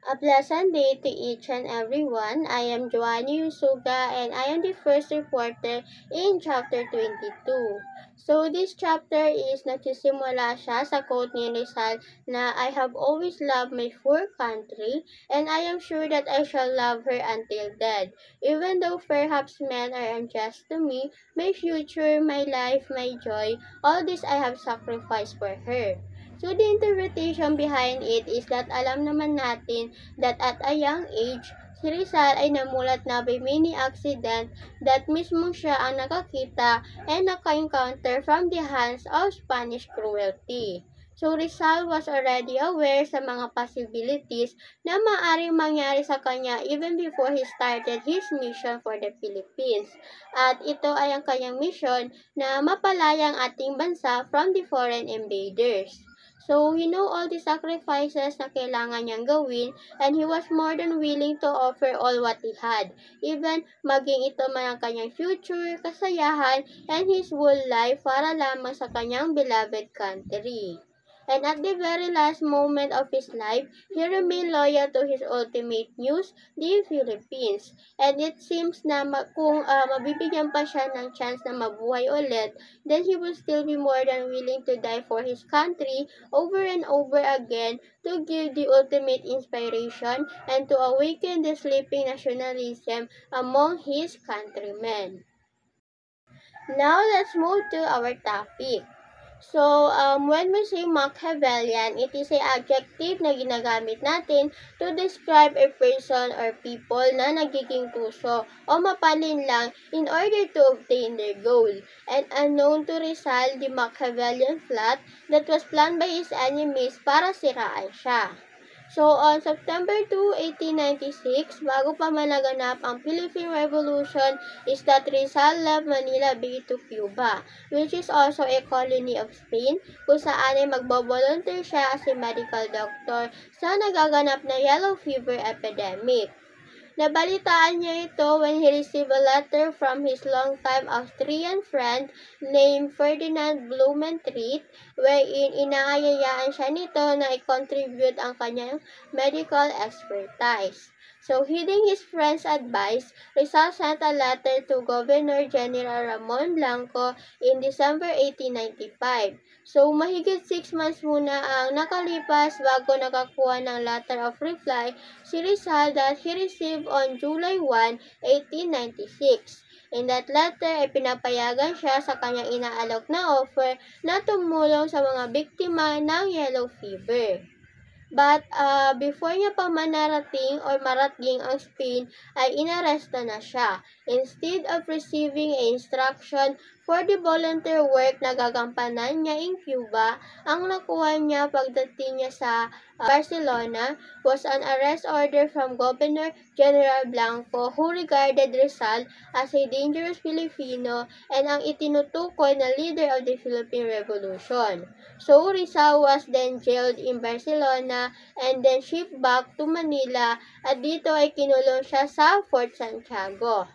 A pleasant day to each and everyone. I am Joanny Yusuga and I am the first reporter in chapter 22. So this chapter is nagsisimula siya sa quote ni Rizal na I have always loved my poor country and I am sure that I shall love her until death. Even though perhaps men are unjust to me, my future, my life, my joy, all this I have sacrificed for her. So the interpretation behind it is that alam naman natin that at a young age, si Rizal ay namulat na by many accident that mismo siya ang nakakita and naka-encounter from the hands of Spanish cruelty. So Rizal was already aware sa mga possibilities na maaaring mangyari sa kanya even before he started his mission for the Philippines. At ito ay ang kanyang mission na mapalaya ang ating bansa from the foreign invaders. So, he know all the sacrifices na kailangan niyang gawin and he was more than willing to offer all what he had. Even maging ito man ang kanyang future, kasayahan, and his whole life para lamang sa kanyang beloved country. And at the very last moment of his life, he remained loyal to his ultimate muse, the Philippines. And it seems na kung mabibigyan pa siya ng chance na mabuhay ulit, then he will still be more than willing to die for his country over and over again to give the ultimate inspiration and to awaken the sleeping nationalism among his countrymen. Now let's move to our topic. So, when we say Machiavellian, it is an adjective na ginagamit natin to describe a person or people na nagiging tuso o mapalin lang in order to obtain their goal. And unknown to Rizal, the Machiavellian plot that was planned by his enemies para siraan siya. So, on September 2, 1896, bago pa managanap ang Philippine Revolution, is that Rizal left Manila Bay to Cuba, which is also a colony of Spain, kung saan ay magbo-volunteer siya as a medical doctor sa nagaganap na yellow fever epidemic. Nabalitaan niya ito when he received a letter from his longtime Austrian friend named Ferdinand Blumentritt, wherein inaayayaan siya nito na i-contribute ang kanyang medical expertise. So, heeding his friend's advice, Rizal sent a letter to Governor General Ramon Blanco in December 1895. So, mahigit 6 months muna ang nakalipas bago nakakuha ng letter of reply si Rizal that he received on July 1, 1896. In that letter ay pinapayagan siya sa kanyang inaalok na offer na tumulong sa mga biktima ng yellow fever. But before niya pa marating ang Spain, ay inaresta na siya. Instead of receiving a instruction for the volunteer work na gagampanan niya in Cuba, ang nakuha niya pagdating niya sa Barcelona was an arrest order from Governor General Blanco who regarded Rizal as a dangerous Filipino and ang itinutukoy na leader of the Philippine Revolution. So Rizal was then jailed in Barcelona and then shipped back to Manila at dito ay kinulong siya sa Fort Santiago.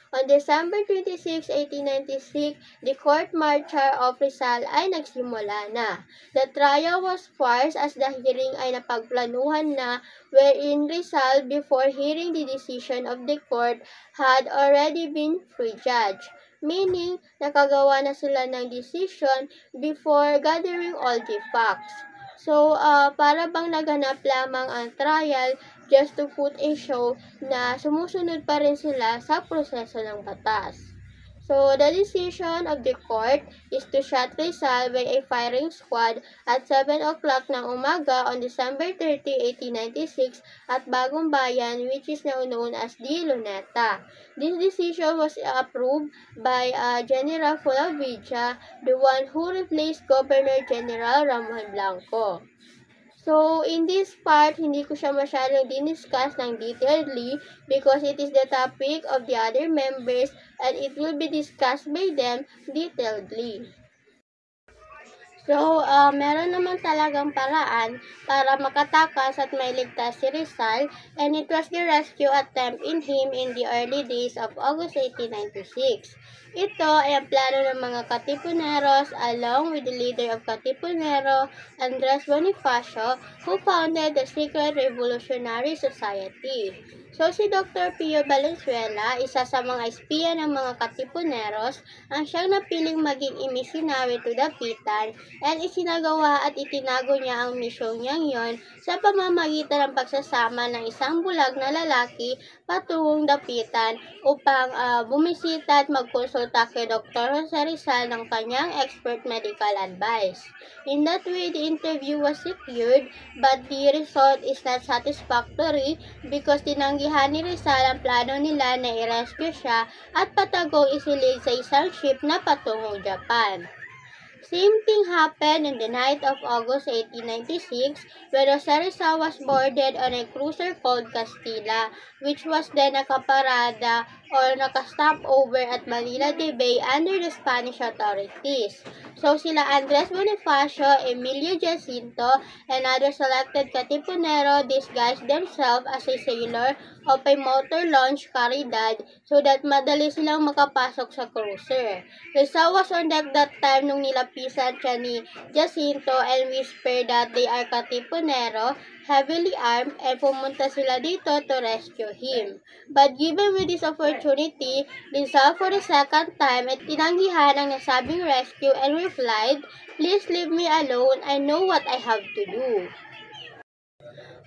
On December 26, 1896, the court-martial of Rizal ay nagsimula na. The trial was farce as the hearing ay napagplanuhan na wherein Rizal, before hearing the decision of the court, had already been prejudged. Meaning, nakagawa na sila ng decision before gathering all the facts. So, para bang naganap lamang ang trial just to put a show na sumusunod pa rin sila sa proseso ng batas. So, the decision of the court is to shoot Rizal by a firing squad at 7 o'clock ng umaga on December 30, 1896 at Bagong Bayan, which is now known as the Luneta. This decision was approved by General Fulavilla, the one who replaced Governor General Ramon Blanco. So, in this part, hindi ko siya masyadong diniscuss ng detailedly because it is the topic of the other members and it will be discussed by them detailedly. Meron naman talagang paraan para makatakas at mailigtas si Rizal, and it was the rescue attempt in him in the early days of August 1896. Ito ay ang plano ng mga Katipuneros along with the leader of Katipunero, Andres Bonifacio, who founded the Secret Revolutionary Society. So, si Dr. Pio Valenzuela, isa sa mga espiya ng mga Katipuneros, ang siyang napiling maging imisinawi to dapitan, and isinagawa at itinago niya ang misyong niyang yon sa pamamagitan ng pagsasama ng isang bulag na lalaki patungong dapitan upang bumisita at magkonsulta kay Dr. Jose Rizal ng kanyang expert medical advice. In that way, the interview was secured, but the result is not satisfactory because tinanggihan ni Rizal ang plano nila na i-rescue siya at patagong isilig sa isang ship na patungong Japan. Same thing happened on the night of August 1896 when Jose Rizal was boarded on a cruiser called Castilla, which was then nakaparada or nakastop over at Manila de Bay under the Spanish authorities. So sila Andres Bonifacio, Emilio Jacinto, and other selected Katipunero disguised themselves as a sailor of a motor launch Caridad so that madali silang makapasok sa cruiser. Rizal was on deck that time nung nilapisan siya ni Jacinto and whispered that they are Katipunero, heavily armed, and pumunta sila dito to rescue him. But given with this opportunity, Rizal for the second time at tinanggihan ang nasabing rescue and replied, "Please leave me alone, I know what I have to do."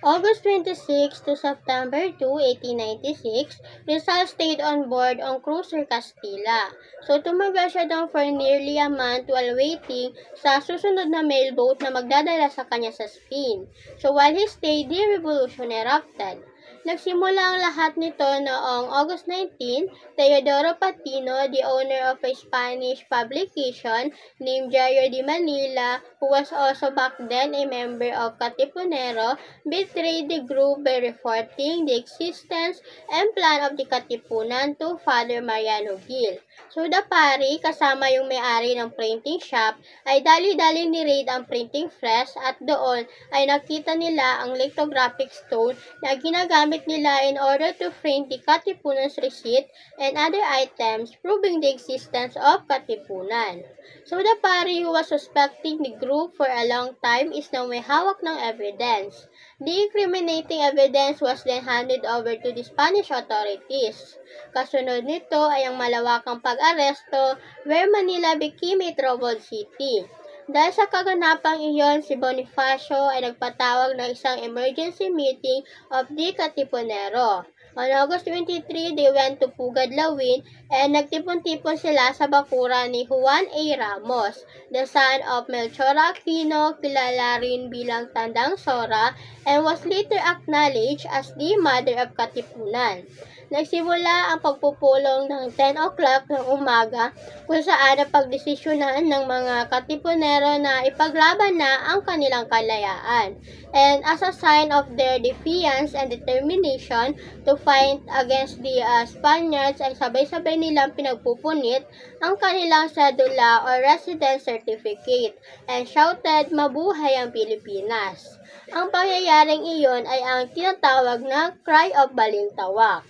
August 26 to September 2, 1896, Rizal stayed on board on cruiser Castilla. So, tumagal siya doon for nearly a month while waiting sa susunod na mailboat na magdadala sa kanya sa Spain. So, while he stayed, the revolution erupted. Nagsimula ang lahat nito noong August 19, Teodoro Patino, the owner of a Spanish publication named Diario de Manila, who was also back then a member of Katipunero, betrayed the group by reporting the existence and plan of the Katipunan to Father Mariano Gil. So, the pari, kasama yung may-ari ng printing shop, ay dali-dali ni-raid ang printing press at doon ay nakita nila ang lithographic stone na ginagamit nila in order to print the Katipunan's receipt and other items proving the existence of Katipunan. So, the pari who was suspecting the group for a long time is now may hawak ng evidence. The incriminating evidence was then handed over to the Spanish authorities. Kasunod nito ay ang malawakang pag-aresto where Manila became a troubled city. Dahil sa kaganapang iyon, si Bonifacio ay nagpatawag ng isang emergency meeting of the Katipunero. On August 23, they went to Pugad, Lawin, and nagtipon-tipon sila sa bakuran ni Juan A. Ramos, the son of Melchor Aquino, kilala rin bilang Tandang Sora, and was later acknowledged as the mother of Katipunan. Nagsimula ang pagpupulong ng 10 o'clock ng umaga kung saan napagdesisyonan ng mga Katipunero na ipaglaban na ang kanilang kalayaan. And as a sign of their defiance and determination to fight against the Spaniards, ay sabay-sabay nilang pinagpupunit ang kanilang sedula or residence certificate and shouted, "Mabuhay ang Pilipinas!" Ang pangyayaring iyon ay ang tinatawag na Cry of Balintawak.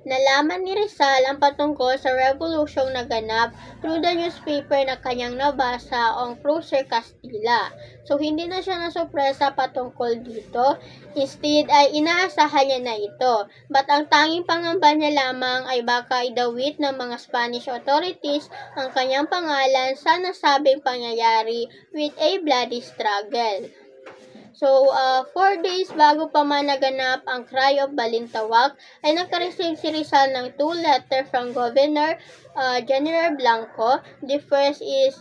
Nalaman ni Rizal ang patungkol sa revolusyong naganap through the newspaper na kanyang nabasa on cruiser Castilla. So, hindi na siya nasurpresa patungkol dito. Instead, ay inaasahan niya na ito. But ang tanging pangamba niya lamang ay baka idawit ng mga Spanish authorities ang kanyang pangalan sa nasabing pangyayari with a bloody struggle. So, 4 days bago pa man naganap ang Cry of Balintawak, ay nakareceive si Rizal ng 2 letters from Governor General Blanco. The first is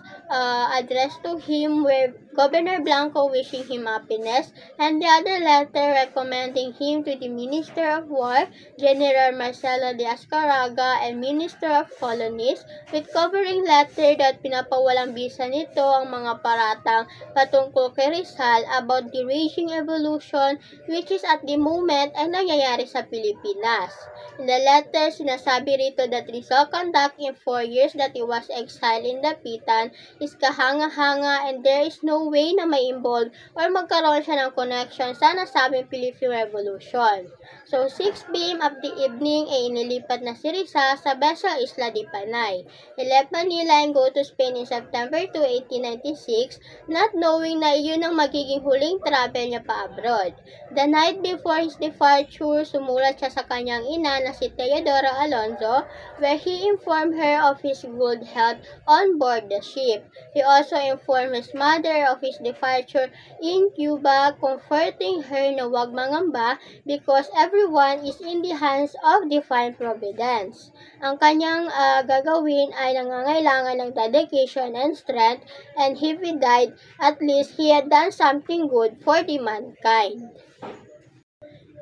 addressed to him where Governor Blanco wishing him happiness, and the other letter recommending him to the Minister of War, General Marcelo de Azcárraga, and Minister of Colonies, with covering letter that pinapawalang bisa nito ang mga paratang patungkol kay Rizal about the raging evolution which is at the moment ay nangyayari sa Pilipinas. In the letter, sinasabi rito that Rizal conduct in 4 years that he was exiled in Dapitan is kahanga-hanga and there is no way na may involve or magkaroon siya ng connection sa nasabing Philippine Revolution. So, 6 p.m. of the evening ay inilipat na si Rizal sa vessel Isla de Panay. He left Manila and go to Spain in September 2, 1896, not knowing na iyon ang magiging huling travel niya pa abroad. The night before his departure, sumulat siya sa kanyang ina na si Teodora Alonso, where he informed her of his good health on board the ship. He also informed his mother of his departure in Cuba, comforting her na huwag mangamba because everyone is in the hands of divine providence. Ang kanyang gagawin ay nangangailangan ng dedication and strength, and if he died, at least he had done something good for the mankind.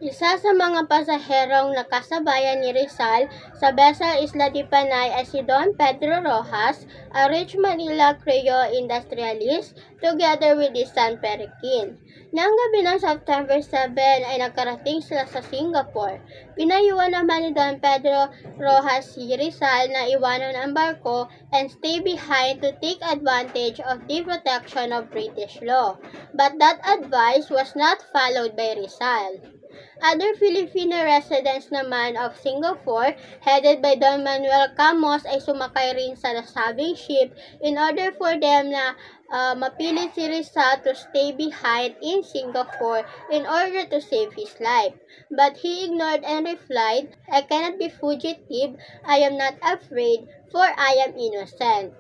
Isa sa mga pasaherong nakasabayan ni Rizal sa vessel Isla de Panay ay si Don Pedro Rojas, a rich Manila Creole industrialist, together with his son Periquin. Nang gabi ng September 7 ay nakarating sila sa Singapore. Pinayuan naman ni Don Pedro Rojas si Rizal na iwanan ang barko and stay behind to take advantage of the protection of British law. But that advice was not followed by Rizal. Other Filipino residents naman of Singapore, headed by Don Manuel Camos, ay sumakay rin sa nasabing ship in order for them na mapilit si Rizal to stay behind in Singapore in order to save his life. But he ignored and replied, "I cannot be fugitive, I am not afraid, for I am innocent."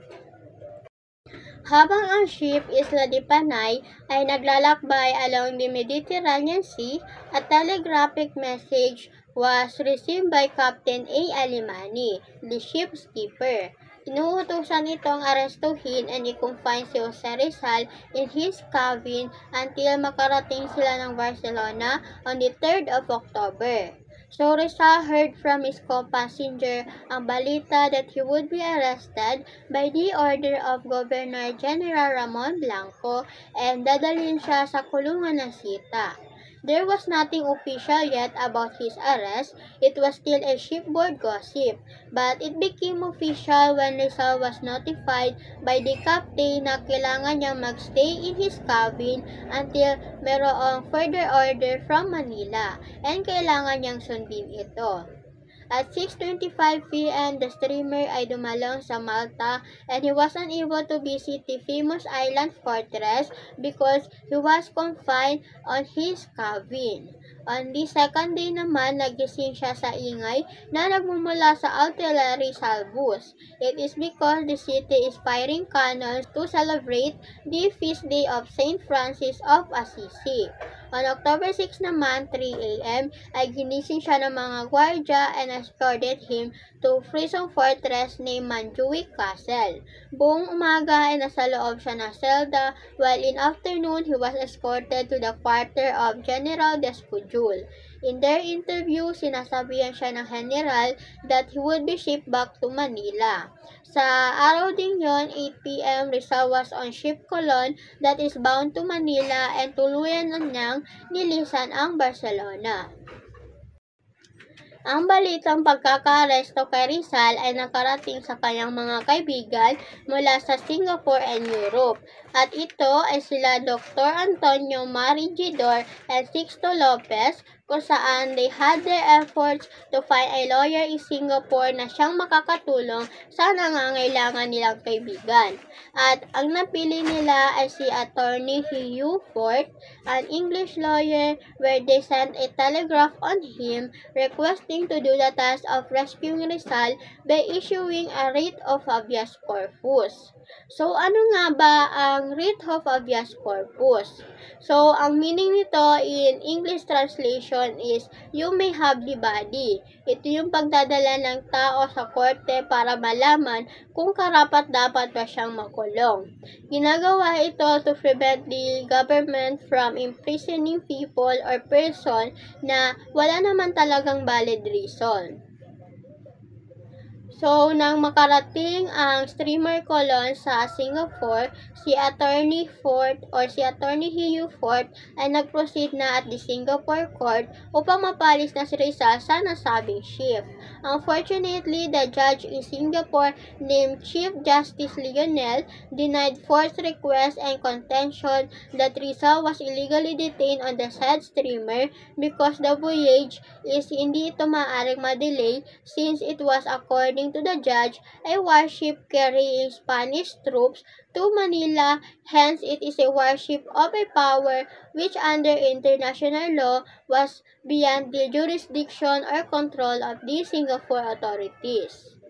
Habang ang ship Isla de Panay ay naglalakbay along the Mediterranean Sea, a telegraphic message was received by Captain A. Alimani, the ship's skipper. Inuutosan itong arestuhin and i-confine si Jose Rizal in his cabin until makarating sila ng Barcelona on the 3rd of October. So Rizal heard from his co-passenger ang balita that he would be arrested by the order of Governor General Ramon Blanco and dadalhin siya sa kulungan ng Sita. There was nothing official yet about his arrest. It was still a shipboard gossip, but it became official when Rizal was notified by the captain na kailangan niyang magstay in his cabin until mayroong further order from Manila, and kailangan niyang sundin ito. At 6:25 p.m., the steamer ay dumalong sa Malta and he was unable to visit the famous island fortress because he was confined on his cabin. On the second day naman, nagising siya sa ingay na nagmumula sa artillery salvos. It is because the city is firing cannons to celebrate the feast day of St. Francis of Assisi. On October 6 naman, 3 a.m., ay ginising siya ng mga gwardya and escorted him to prison fortress named Montjuic Castle. Buong umaga ay nasa loob siya ng selda, while in afternoon, he was escorted to the quarter of General Despujol. In their interview, sinasabihan siya ng general that he would be shipped back to Manila. Sa araw din yon, 8 p.m., Rizal was on ship Colon that is bound to Manila and tuluyan na niyang nilisan ang Barcelona. Ang balitang pagkakaaresto kay Rizal ay nakarating sa kanyang mga kaibigan mula sa Singapore and Europe. At ito ay sila Dr. Antonio Marigidor and Sixto Lopez, kung saan they had their efforts to find a lawyer in Singapore na siyang makakatulong sa nangangailangan nilang kaibigan. At ang napili nila ay si Attorney Hugh Fort, an English lawyer, where they sent a telegraph on him requesting to do the task of rescuing Rizal by issuing a writ of habeas corpus. So, ano nga ba ang writ of habeas corpus? So, ang meaning nito in English translation is, you may have the body. Ito yung pagdadala ng tao sa korte para malaman kung karapat-dapat ba siyang makulong. Ginagawa ito to prevent the government from imprisoning people or person na wala naman talagang valid reason. So, nang makarating ang streamer Colon sa Singapore, si Attorney Hugh Fort ay nag-proceed na at the Singapore court upang mapalis na si Rizal sa nasabing ship. Unfortunately, the judge in Singapore named Chief Justice Lionel denied Fort's request and contention that Rizal was illegally detained on the said streamer because the voyage is hindi ito maaaring madelay since it was, according to the judge, a warship carrying Spanish troops to Manila, hence it is a warship of a power which under international law was beyond the jurisdiction or control of the Singapore authorities.